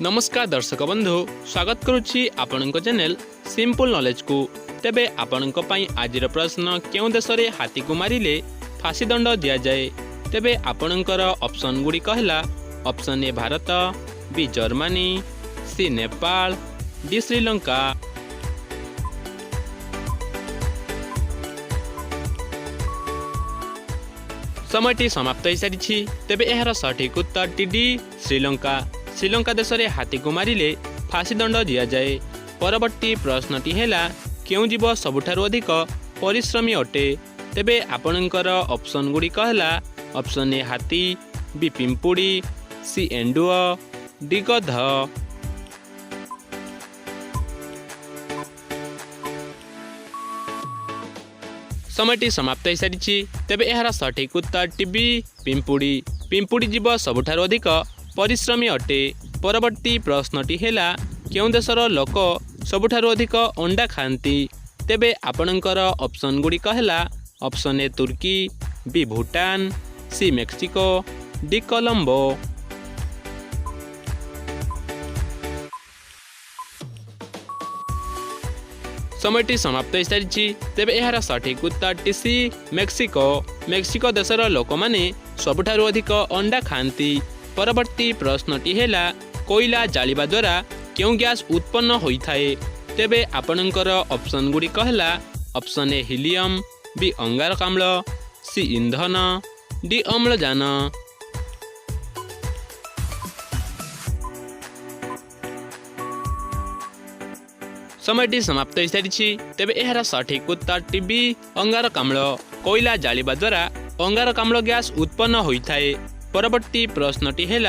नमस्कार दर्शक बंधु स्वागत करुच्ची आपणक चैनल सिंपल नॉलेज को। तेबे आपणक पई आजिर प्रश्न क्यों देश रे हाथी को मारिले फांसी दंड दिया जाए। तेबे आपणकर ऑप्शन गुडी कहला option A Bharat, B Germany, C Nepal, D Sri Lanka. समयटी समाप्त हो सारी। तेबे एहार सठिक उत्तर डी श्रीलंका। श्रीलंका देश में हाथी को मारिले फांसी दंड दि जाए। परवर्ती प्रश्नटी है क्यों जीव सबुठारु अधिक परिश्रमी अटे। तेबे आपणकर ऑप्शन गुडी कहला ऑप्शन ए हाथी, बी पिंपुड़ी, सी एंडुआ, डी गध। समयटी समाप्त हो सारी। तेबे एहार सठिक उत्तर टीबी पिंपुड़ी। पिंपुड़ी जीव सबुठारु अधिक परिश्रमी अटे। परवर्ती प्रश्नटी है क्यों देशर लोक सबुठारु अधिक अंडा खाती। तेबे आपणकर ऑप्शन गुडी कहला ऑप्शन ए तुर्की, B Bhutan, C Mexico, D Colombo. समयटी समाप्त हो सारी। तेबे एहार सठिक उत्तर टीसी मेक्सिको। मेक्सिको देशर लोक माने सबुठारु अधिक अंडा खाती। परवर्ती प्रश्नटी है कोयला जालिबा द्वारा क्यों गैस उत्पन्न होता है। तेबे आपणकर ऑप्शन गुडी कहला ऑप्शन ए हिलियम, बी अंगारकाम्ल, सी इंधन, डी अम्लजान। समयटी समाप्त हो सारी। तेबे एहार सठिक उत्तर टीबी अंगारकाम्ल। कोयला जालिबा द्वारा अंगारकाम्ल गैस उत्पन्न होता है। परवर्ती प्रश्नटी है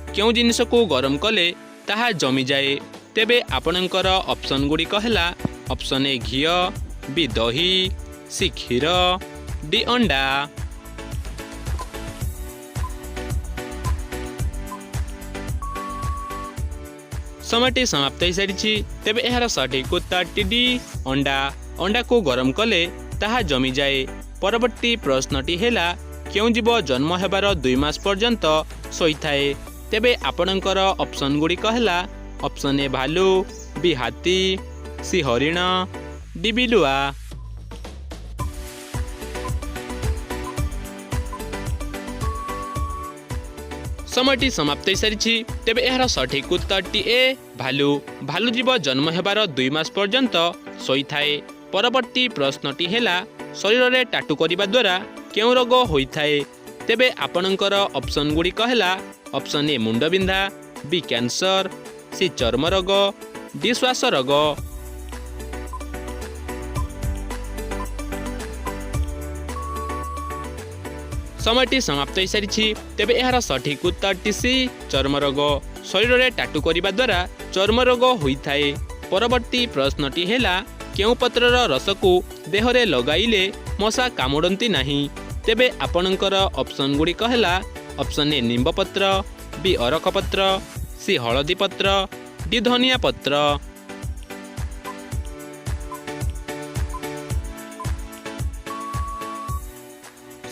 क्यों जिनिस को गरम कले ताहा जमी जाए। तेबे आपणकर ऑप्शन गुडी कहला ऑप्शन ए घी, बी दही, सी क्षीर, डी अंडा। समयटी समाप्त हो सारी। तेबे एहार सठिक उत्तर टीडी अंडा। अंडा को गरम कले ताहा जमी जाए। परवर्ती प्रश्नटी है क्यों जीव जन्म हेबार 2 मास पर्यंत सोईथाए। तेबे आपणकर ऑप्शन गुडी कहला ऑप्शन ए भालू, बी हाथी, सी हरिण, डी बिलुआ। समयटी समाप्त हो सारी। तेबे एहार सठिक उत्तर टी ए भालू। भालू जीव जन्म हेबार 2 मास पर्यंत सोईथाए। परवर्ती प्रश्नटी है शरीर में टाटू करने द्वारा क्यों रोग होता है। तेबे आपणकर ऑप्शन गुडी कहला ऑप्शन ए मुंडबिंधा, बी कैंसर, सी चर्म रोग, डी श्वास रोग। समयटी समाप्त हो सारी। तेबे एहार सठिक उत्तर टीसी चर्म रोग। शरीर में टाटू करने द्वारा चर्म रोग होता है। परवर्ती प्रश्नटी है क्यों पत्रर रस को देहरे लगाइले मशा कामुड़ती नहीं। तेबे आपणकर ऑप्शन गुडी कहला ऑप्शन ए निंब पत्र, बी अरख पत्र, सी हलदी पत्र, डी धनिया पत्र।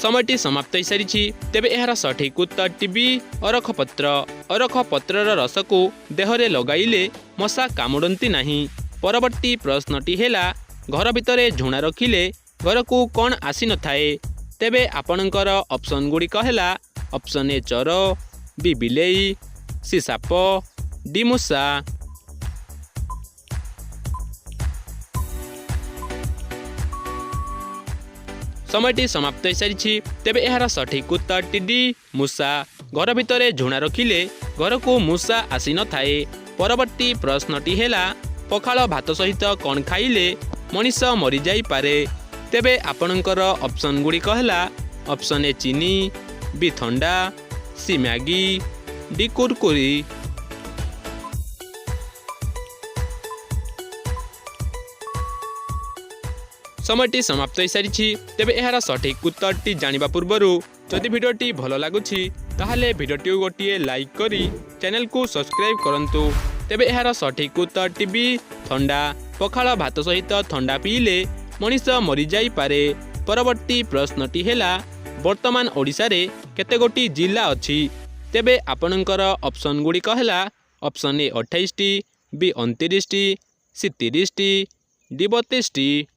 समयटी समाप्त हो सारी। तेबे एहार सठिक उत्तर टीबी अरख पत्र। अरख पत्रर रस को देहरे लगाइले मशा कामुड़ती नहीं। परवर्ती प्रश्नटी है घर भितर झुणा रखिले घर को कौन आसी न थाए। तेबे आपणकर ऑप्शन गुडी कहला ऑप्शन ए चोर, बी बिलेई, सी साप, डी मूषा। समयटी समाप्त हो सारी। तेबे एहार सठिक उत्तर टीडी मूषा। घर भितर झुणा रखिले घर को मूषा आसी न थाए। परवर्ती प्रश्नटी है पखाल भात सहित कौन खाइले मनीष मरी जाई पारे। तेबे आपणकर ऑप्शन गुडी कहला ऑप्शन ए चीनी, बी थंडा, सी मैगी, डी कुरकुरी। समयटी समाप्त हो सारी। तेबे एहार सठिक उत्तर टी जानिबा पूर्वरु जदि भिडियोटी भल लागुछि ताहाले भिडियोटी गोटिए लाइक करी चैनल को सब्सक्राइब करंतु। तेबे एहार सठिक उत्तर टीबी थंडा। पखाल भात सहित थंडा पीले मनीष मरी जाई पारे। परवर्ती प्रश्नटी है वर्तमान ओडिशा रे केते गोटी जिला अछि। तेबे आपणकर ऑप्शन गुडी कहला ऑप्शन ए 28टी, बी 29टी, सी 30टी, डी 32टी।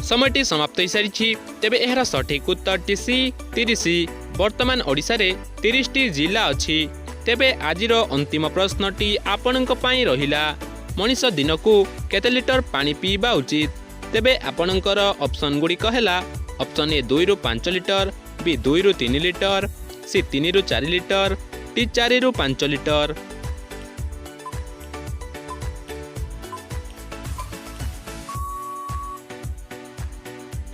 समयटी समाप्त हो सारी। तेबे एहार सठिक उत्तरटी सी 30। वर्तमान ओडिशा रे 30टी जिला अछि। तेबे आजिर अंतिम प्रश्नटी आपणक पई रहिला, मनीष दिन को केते लिटर पानी पीवा उचित? तेबे आपणकर ऑप्शन गुड़िक हैला ऑप्शन ए 2 रु 5 लिटर, बी 2 रु 3 लिटर, सी 3 रु 4 लिटर, डी 4 रु 5 लिटर।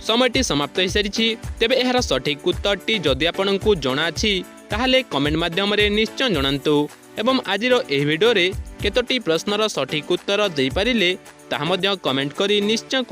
समयटी समाप्त हो सारी। तेबे एहार सठिक उत्तरटी जदि आपनकु जଣା अछि ताहाले कमेंट माध्यम रे निश्चय जणांतु एवं आजिर एही वीडियो रे केतोटी प्रश्नर सठिक उत्तर देई पारिले ताहा मध्य कमेंट करी निश्चय